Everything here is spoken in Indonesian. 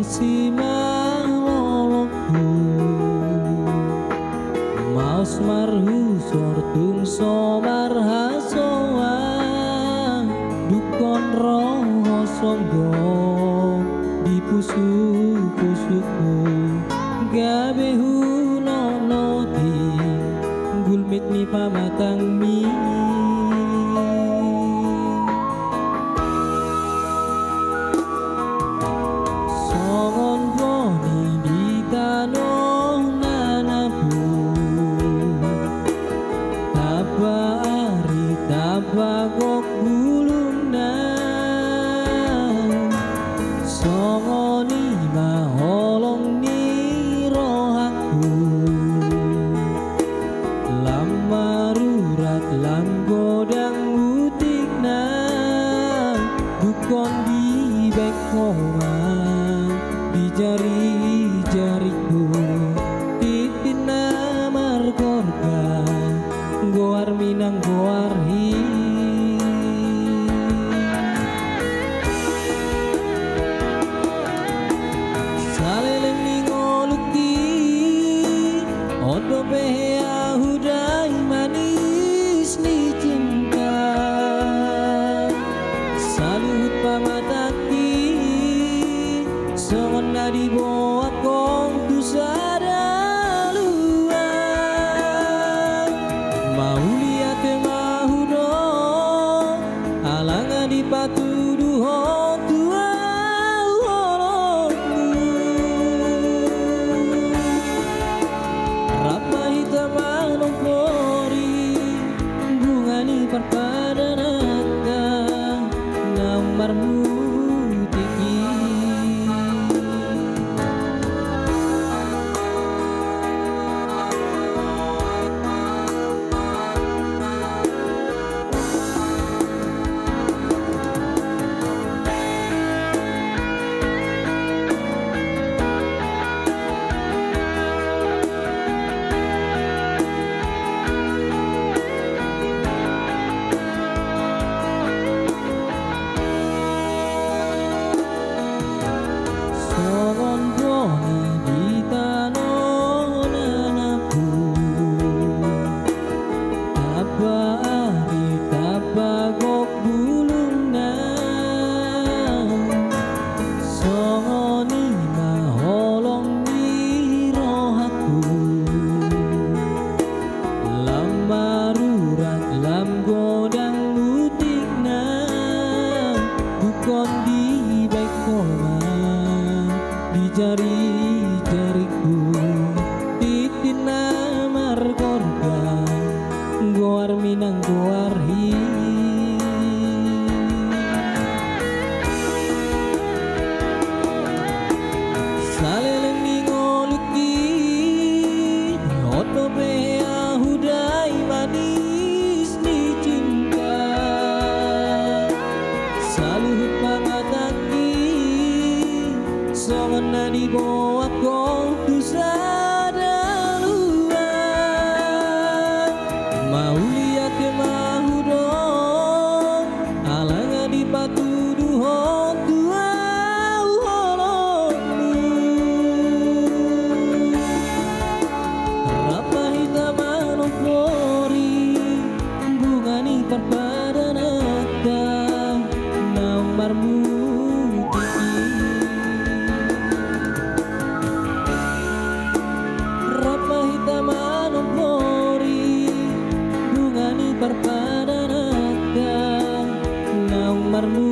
si malolokku maus marhu sortung somar hasoa dukon roho songgo di pusuk-pusukku gabe hunono di gulmit ni pamatang mi songon boni di tanah nanabu taba ari taba gok buluna songoni maholong ni rohaku lam marurat lam godang mutikna bukon di bekoma di jari-jariku titina margorga goar minang goar hi saleleng ni ngoluki odo behea hudai manis ni cinta salut pamataki songon nadi boa kong tu sadaluan mau lihat mahu do alanga di patu duho tua rapa hitam manong pori bunga ni perpadanaka namarmu tinggi songon boni di tanah nanaku taba ari taba gok buluna songoni maholong ni rohaku lam marurat lam godang mutikna bukon di bekoma di jari-jariku titina margorga goar minang goar hi saleleng ni ngoluki odo bea hudai manis ni cinta salut pangataki songon nadi boa kong tu sadaluan mau lihat ke mahu dong alanga di patu duho tua holongmu rapa hitam manong pori bunga ni perpadanaka namarmu manong pori bunga ni perpadanaka namarmu